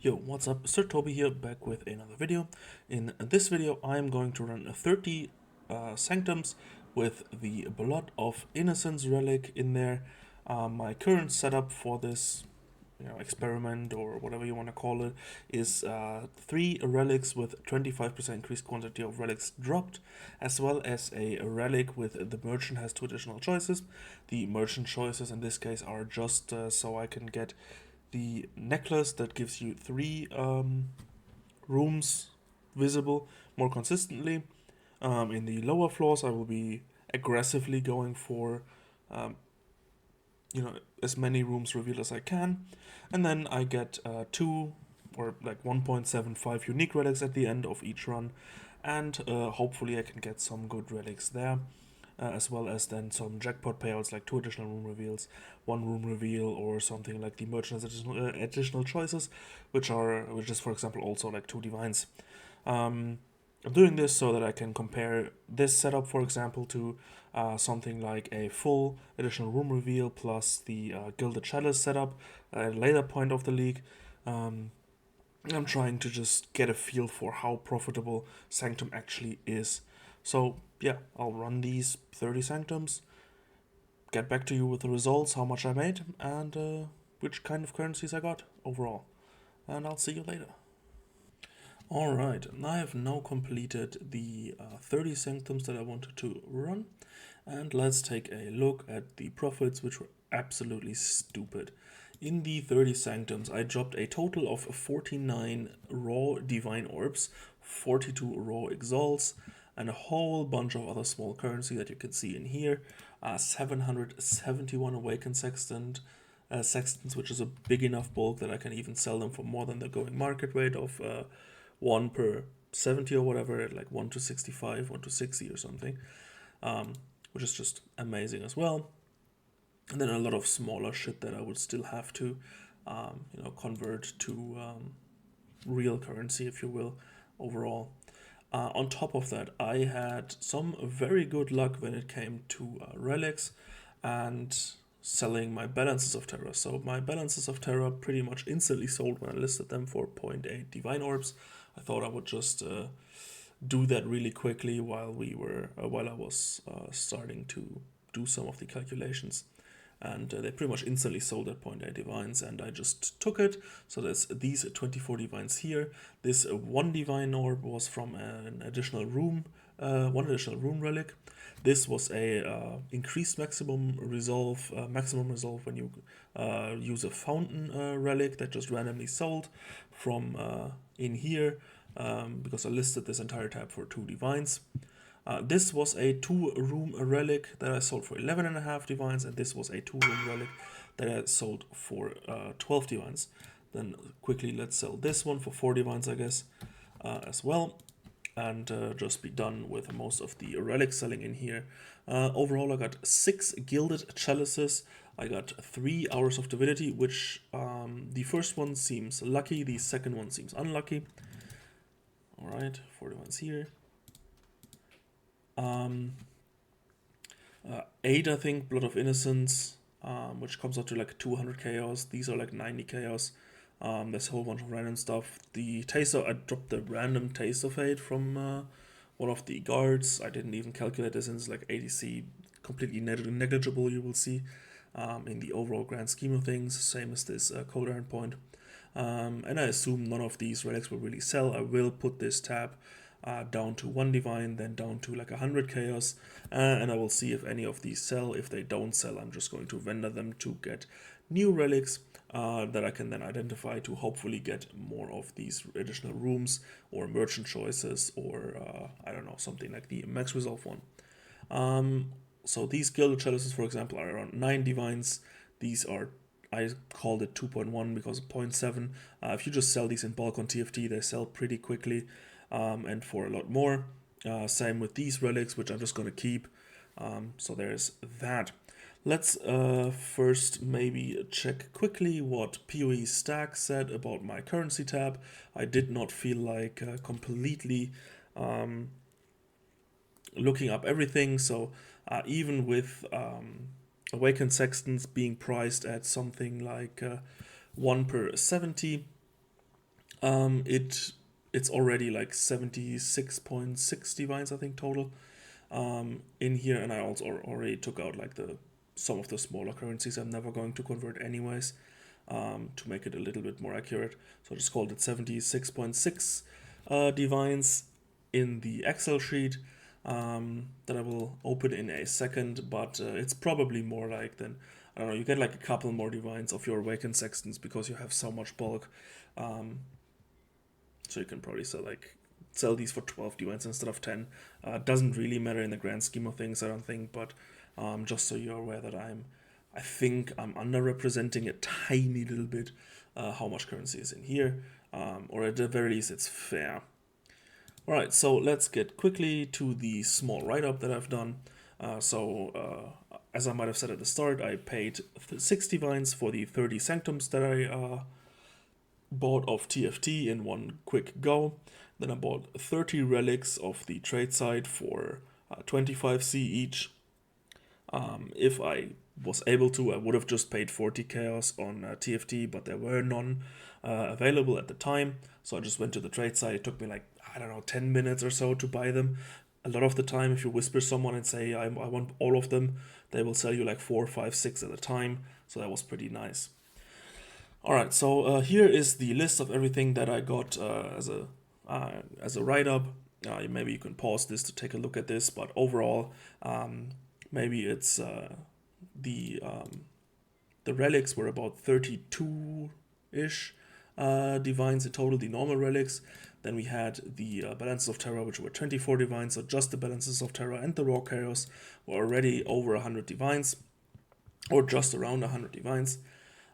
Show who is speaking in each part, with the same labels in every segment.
Speaker 1: Yo, what's up? Sir Toby here, back with another video. In this video, I'm going to run 30 Sanctums with the Blood of Innocence relic in there. My current setup for this experiment, or whatever you want to call it, is 3 relics with 25% increased quantity of relics dropped, as well as a relic with the merchant has 2 additional choices. The merchant choices in this case are just so I can get the necklace that gives you 3 rooms visible more consistently. In the lower floors, I will be aggressively going for um, as many rooms revealed as I can, and then I get 2 or like 1.75 unique relics at the end of each run, and hopefully I can get some good relics there. As well as then some jackpot payouts like 2 additional room reveals, 1 room reveal, or something like the merchant's additional choices, which is for example also like 2 divines. I'm doing this so that I can compare this setup, for example, to something like a full additional room reveal plus the gilded chalice setup at a later point of the league. I'm trying to just get a feel for how profitable Sanctum actually is. So yeah, I'll run these 30 Sanctums, get back to you with the results, how much I made, and which kind of currencies I got overall. And I'll see you later. Alright, I have now completed the 30 Sanctums that I wanted to run, and let's take a look at the profits, which were absolutely stupid. In the 30 Sanctums, I dropped a total of 49 raw Divine Orbs, 42 raw Exalts, and a whole bunch of other small currency that you can see in here. 771 Awakened Sextants, which is a big enough bulk that I can even sell them for more than the going market rate of 1 per 70 or whatever, like 1 to 65, 1 to 60 or something, which is just amazing as well. And then a lot of smaller shit that I would still have to, convert to real currency, if you will, overall. On top of that, I had some very good luck when it came to relics and selling my balances of terror. So my balances of terror pretty much instantly sold when I listed them for 0.8 divine orbs. I thought I would just do that really quickly while I was starting to do some of the calculations, and they pretty much instantly sold at 0.8 divines, and I just took it. So there's these 24 divines here. This 1 divine orb was from an additional room, 1 additional room relic. This was a increased maximum resolve when you use a fountain relic that just randomly sold from in here, because I listed this entire tab for 2 divines. This was a 2-room relic that I sold for 11.5 divines, and this was a 2-room relic that I sold for 12 divines. Then quickly let's sell this one for 4 divines, I guess, as well, and just be done with most of the relic selling in here. Overall, I got 6 gilded chalices. I got 3 hours of divinity, which the first one seems lucky, the second one seems unlucky. Alright, 4 divines here. 8, I think, Blood of Innocence, which comes out to like 200 chaos. These are like 90 chaos. There's a whole bunch of random stuff. The taster, I dropped the random taste of fate from one of the guards. I didn't even calculate this since like ADC, completely negligible, you will see, in the overall grand scheme of things. Same as this cold iron point. And I assume none of these relics will really sell. I will put this tab down to 1 divine, then down to like 100 chaos, and I will see if any of these sell. If they don't sell, I'm just going to vendor them to get new relics that I can then identify to hopefully get more of these additional rooms or merchant choices, or I don't know, something like the max resolve one. So these gilded chalices, for example, are around 9 divines. These are, I called it 2.1 because of 0.7. If you just sell these in bulk on TFT, they sell pretty quickly, and for a lot more. Same with these relics, which I'm just going to keep. So there's that. Let's first maybe check quickly what PoE Stack said about my currency tab. I did not feel like completely looking up everything, so even with Awakened Sextants being priced at something like 1 per 70, Um, it it's already like 76.6 divines, I think, total in here, and I also already took out like the some of the smaller currencies I'm never going to convert anyways, to make it a little bit more accurate. So I just called it 76.6 divines in the Excel sheet that I will open in a second, but it's probably more like then, I don't know, you get like a couple more divines of your awakened sextants because you have so much bulk. Um, so you can probably sell these for 12 divines instead of 10. Doesn't really matter in the grand scheme of things, I don't think, but just so you're aware that I think I'm underrepresenting a tiny little bit how much currency is in here, or at the very least it's fair. Alright, so let's get quickly to the small write-up that I've done. As I might have said at the start, I paid 6 divines for the 30 sanctums that I bought of TFT in one quick go. Then I bought 30 relics of the trade side for 25C each. If I was able to, I would have just paid 40 chaos on TFT, but there were none available at the time. So I just went to the trade side. It took me like, I don't know, 10 minutes or so to buy them. A lot of the time, if you whisper someone and say, I want all of them, they will sell you like 4, 5, 6 at a time. So that was pretty nice. Alright, so here is the list of everything that I got as a write-up. Maybe you can pause this to take a look at this, but overall, maybe it's the relics were about 32-ish divines in total, the normal relics. Then we had the balances of terror, which were 24 divines, so just the balances of terror and the raw chaos were already over 100 divines, or just around 100 divines.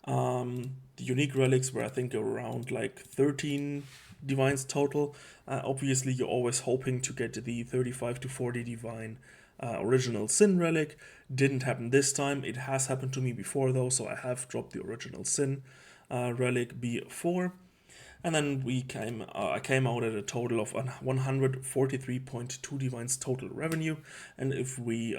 Speaker 1: The unique relics were, I think, around like 13 divines total. Obviously, you're always hoping to get the 35 to 40 divine original sin relic. Didn't happen this time. It has happened to me before though, so I have dropped the original sin relic B4. And then I came out at a total of 143.2 divines total revenue. And if we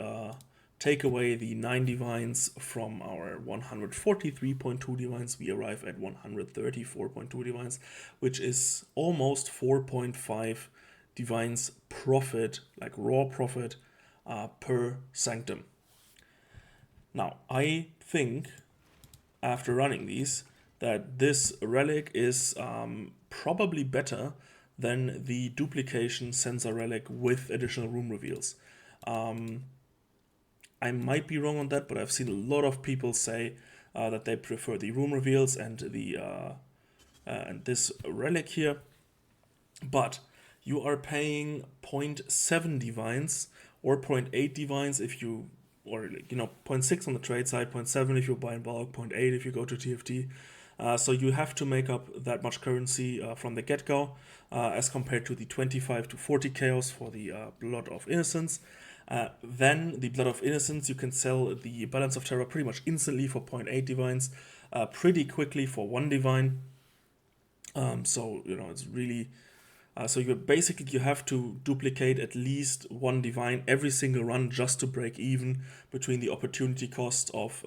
Speaker 1: take away the 9 divines from our 143.2 divines, we arrive at 134.2 divines, which is almost 4.5 divines profit, like raw profit, per sanctum. Now, I think after running these that this relic is probably better than the duplication sensor relic with additional room reveals. I might be wrong on that, but I've seen a lot of people say that they prefer the room reveals and and this relic here. But you are paying 0.7 divines or 0.8 divines if you, or 0.6 on the trade side, 0.7 if you buy in bulk, 0.8 if you go to TFT. So you have to make up that much currency from the get-go, as compared to the 25 to 40 chaos for the Blood of Innocence. Then the Blood of Innocence, you can sell the Balance of Terror pretty much instantly for 0.8 divines, pretty quickly for 1 divine. So it's really so you have to duplicate at least 1 divine every single run just to break even between the opportunity cost of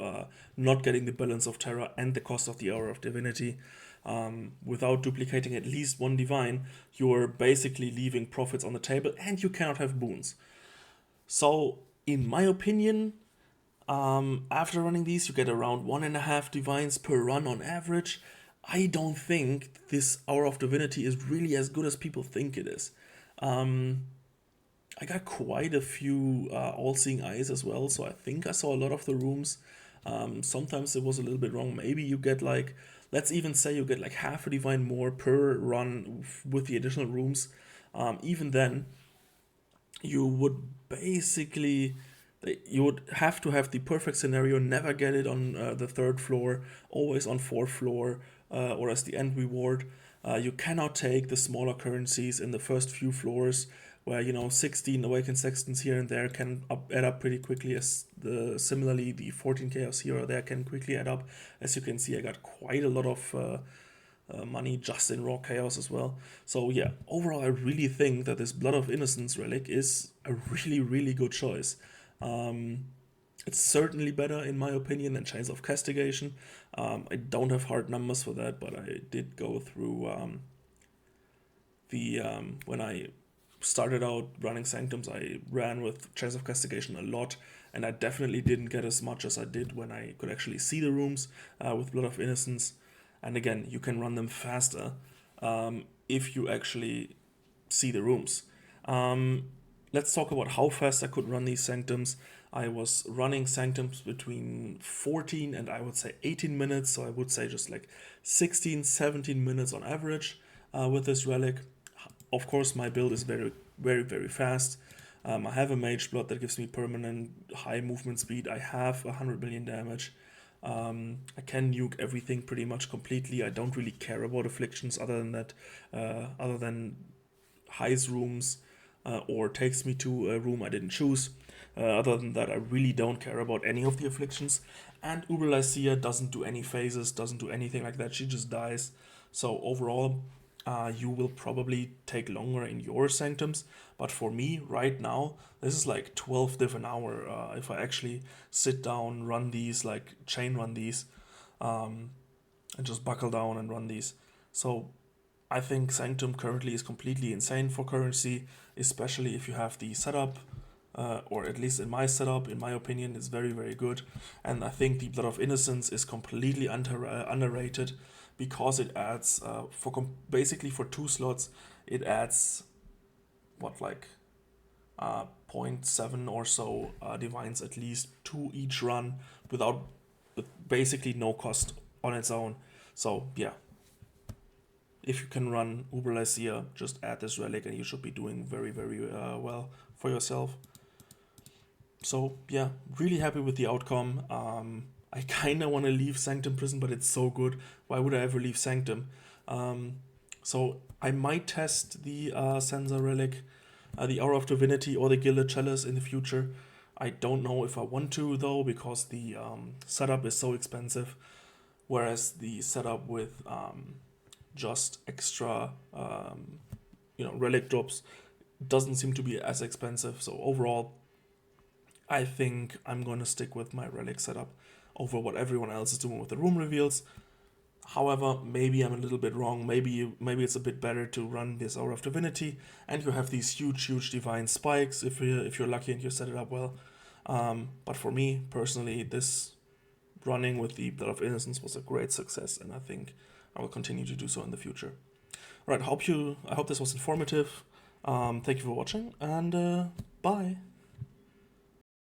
Speaker 1: not getting the Balance of Terror and the cost of the Hour of Divinity. Without duplicating at least 1 divine, you're basically leaving profits on the table, and you cannot have boons. So, in my opinion, after running these, you get around 1.5 divines per run on average. I don't think this Hour of Divinity is really as good as people think it is. I got quite a few all-seeing eyes as well, so I think I saw a lot of the rooms. Sometimes it was a little bit wrong. Maybe you get like, let's even say you get like half a divine more per run with the additional rooms. Even then, you would basically you would have to have the perfect scenario, never get it on the 3rd floor, always on 4th floor, or as the end reward. You cannot take the smaller currencies in the first few floors, where 16 awakened sextants here and there can add up pretty quickly, as similarly the 14 chaos here or there can quickly add up. As you can see, I got quite a lot of money just in raw chaos as well. So yeah, overall I really think that this Blood of Innocence relic is a really, really good choice. It's certainly better in my opinion than Chains of Castigation. I don't have hard numbers for that, but I did go through when I started out running Sanctums, I ran with Chalice of Castigation a lot, and I definitely didn't get as much as I did when I could actually see the rooms with Blood of Innocence. And again, you can run them faster if you actually see the rooms. Let's talk about how fast I could run these Sanctums. I was running Sanctums between 14 and I would say 18 minutes, so I would say just like 16, 17 minutes on average with this relic. Of course, my build is very, very, very fast. I have a Mage Blood that gives me permanent high movement speed. I have 100 million damage. I can nuke everything pretty much completely. I don't really care about afflictions other than that, other than highs rooms or takes me to a room I didn't choose. Other than that, I really don't care about any of the afflictions. And Lycia doesn't do any phases, doesn't do anything like that. She just dies. So overall, you will probably take longer in your Sanctums. But for me, right now, this is like 12 div an hour. If I actually sit down, run these, like chain run these, and just buckle down and run these. So I think Sanctum currently is completely insane for currency, especially if you have the setup, or at least in my setup, in my opinion, is very, very good. And I think the Blood of Innocence is completely underrated because it adds, basically for 2 slots, it adds, like 0.7 or so divines at least to each run with basically no cost on its own. So yeah, if you can run Lycia, just add this relic and you should be doing very, very well for yourself. So yeah, really happy with the outcome. I kind of want to leave Sanctum Prison, but it's so good. Why would I ever leave Sanctum? So I might test the Sensor Relic, the Hour of Divinity, or the Gilded Chalice in the future. I don't know if I want to though, because the setup is so expensive. Whereas the setup with just extra, relic drops doesn't seem to be as expensive. So overall, I think I'm going to stick with my relic setup over what everyone else is doing with the room reveals. However, maybe I'm a little bit wrong. Maybe it's a bit better to run this Hour of Divinity, and you have these huge divine spikes if you're lucky and you set it up well. But for me personally, this running with the Blood of Innocence was a great success, and I think I will continue to do so in the future. All right, I hope this was informative. Thank you for watching, and bye.